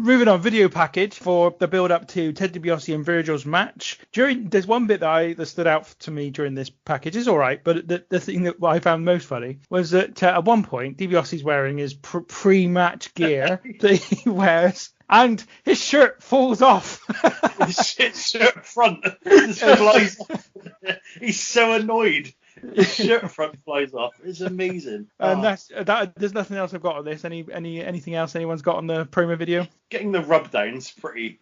Moving on, video package for the build up to Ted DiBiase and Virgil's match. There's one bit that stood out to me during this package. It's all right, but the thing that I found most funny was that at one point DiBiase's wearing his pre-match gear that he wears, and his shirt falls off. His shirt front flies off. He's so annoyed. His shirt front flies off. It's amazing. And there's nothing else I've got on this. Anything else anyone's got on the promo video? Getting the rub down's pretty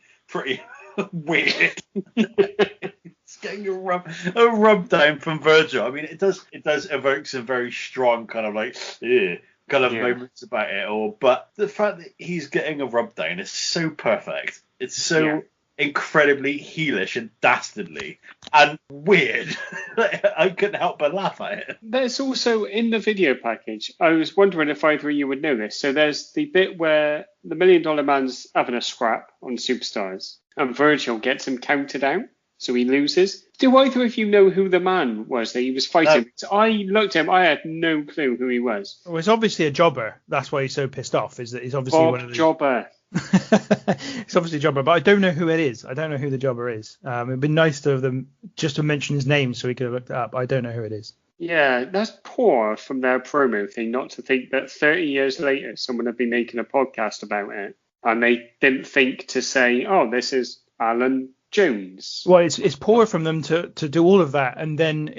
weird. It's getting a rub down from Virgil. I mean, it does evoke some very strong kind of like moments about it. But the fact that he's getting a rub down is so perfect. It's so incredibly heelish and dastardly and weird. I couldn't help but laugh at it. There's also in the video package, I was wondering if either of you would know this. So there's the bit where the $1 Million Man's having a scrap on Superstars and Virgil gets him counted out, so he loses. Do either of you know who the man was that he was fighting? No. So I looked at him, I had no clue who he was. Well, it's obviously a jobber. That's why he's so pissed off, is that he's obviously Bob one of the... Jobber. It's obviously a jobber, but I don't know who it is. I don't know who the jobber is. It'd be nice to them just to mention his name so we could have looked it up. I don't know who it is. Yeah, that's poor from their promo thing not to think that 30 years later someone would be making a podcast about it and they didn't think to say, oh, this is Alan Jones. Well, it's poor from them to do all of that and then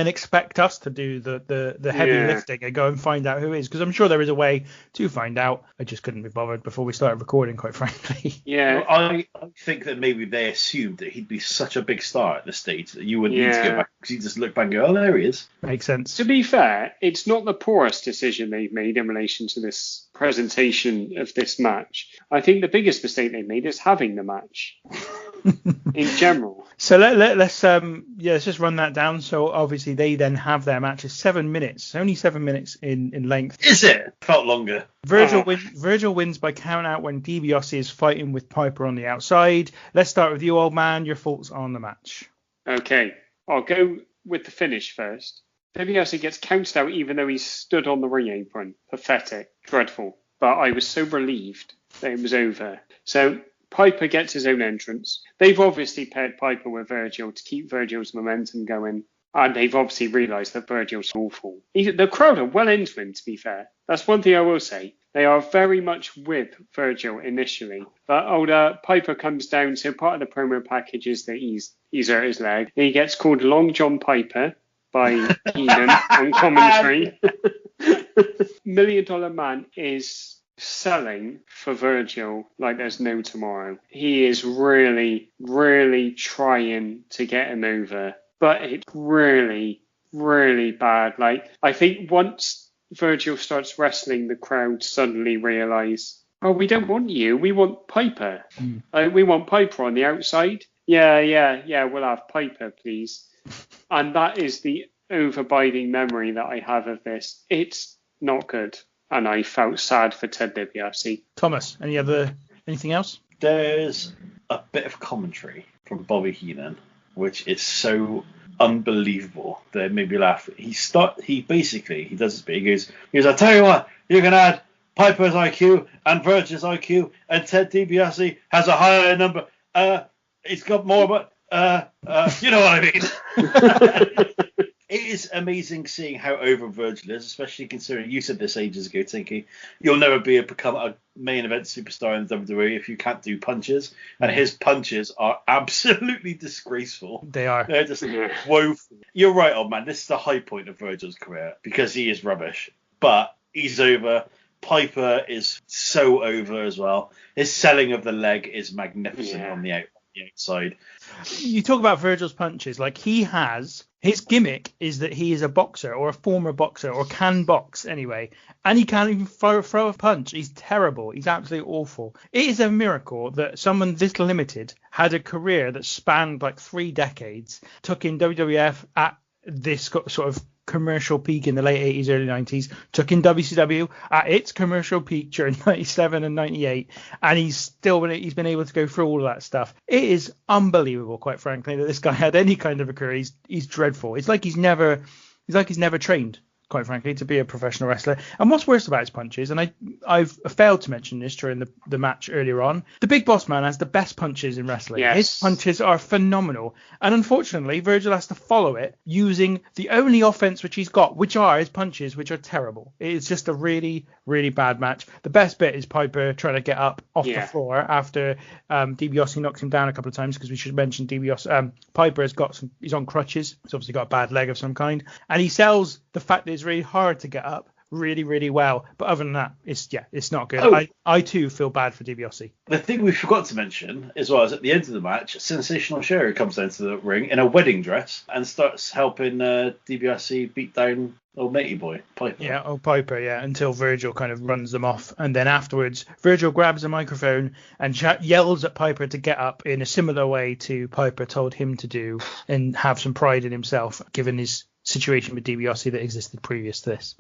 expect us to do the heavy lifting and go and find out who it is, because I'm sure there is a way to find out. I just couldn't be bothered before we started recording, quite frankly. Yeah, well, I think that maybe they assumed that he'd be such a big star at the stage that you wouldn't need to go back, because you just look back and go, oh, there he is. Makes sense. To be fair, it's not the poorest decision they've made in relation to this presentation of this match. I think the biggest mistake they made is having the match. In general. So let's just run that down. So obviously they then have their match. It's 7 minutes, only 7 minutes in length. Is it? Felt longer. Virgil wins by count out when DiBiase is fighting with Piper on the outside. Let's start with you, old man. Your thoughts on the match? Okay, I'll go with the finish first. DiBiase gets counted out even though he stood on the ring apron. Pathetic, dreadful. But I was so relieved that it was over. So Piper gets his own entrance. They've obviously paired Piper with Virgil to keep Virgil's momentum going. And they've obviously realised that Virgil's awful. The crowd are well into him, to be fair. That's one thing I will say. They are very much with Virgil initially. But older Piper comes down to part of the promo package is that he's hurt his leg. He gets called Long John Piper by Heenan on commentary. $1 Million Man is selling for Virgil like there's no tomorrow. He is really, really trying to get him over, but it's really, really bad. Like, I think once Virgil starts wrestling, the crowd suddenly realise, oh, we don't want you, we want Piper. We want Piper on the outside. Yeah, we'll have Piper, please. And that is the overbiding memory that I have of this. It's not good. And I felt sad for Ted DiBiase. Thomas, anything else? There's a bit of commentary from Bobby Heenan, which is so unbelievable that it made me laugh. He does his bit. He goes, I tell you what, you can add Piper's IQ and Virgil's IQ, and Ted DiBiase has a higher number. It's got more, but you know what I mean. It is amazing seeing how over Virgil is, especially considering you said this ages ago, Tinky. You'll never become a main event superstar in WWE if you can't do punches. And his punches are absolutely disgraceful. They are. They're just woeful. You're right, old man. This is the high point of Virgil's career because he is rubbish. But he's over. Piper is so over as well. His selling of the leg is magnificent on the outside. You talk about Virgil's punches, like his gimmick is that he is a boxer or a former boxer or can box anyway, and he can't even throw a punch. He's terrible. He's absolutely awful. It is a miracle that someone this limited had a career that spanned like 3 decades, took in WWF at this sort of commercial peak in the late 80s, early 90s, took in WCW at its commercial peak during 97 and 98, and he's been able to go through all of that stuff. It is unbelievable, quite frankly, that this guy had any kind of a career. He's dreadful. It's like he's never trained. quite frankly, to be a professional wrestler. And what's worse about his punches, and I've failed to mention this during the match earlier on, the Big Boss Man has the best punches in wrestling. Yes. His punches are phenomenal. And unfortunately, Virgil has to follow it using the only offense which he's got, which are his punches, which are terrible. It's just a really, really bad match. The best bit is Piper trying to get up off the floor after Dibiase knocks him down a couple of times, because we should mention Dibiase. Piper he's on crutches. He's obviously got a bad leg of some kind. And he sells the fact that it's really hard to get up really, really well. But other than that, it's not good. Oh. I too feel bad for Dibiase. The thing we forgot to mention as well is at the end of the match, Sensational Sherry comes down to the ring in a wedding dress and starts helping Dibiase beat down old matey boy, Piper. Yeah, Piper, until Virgil kind of runs them off. And then afterwards, Virgil grabs a microphone and yells at Piper to get up in a similar way to Piper told him to do, and have some pride in himself, given his situation with Dibiase that existed previous to this.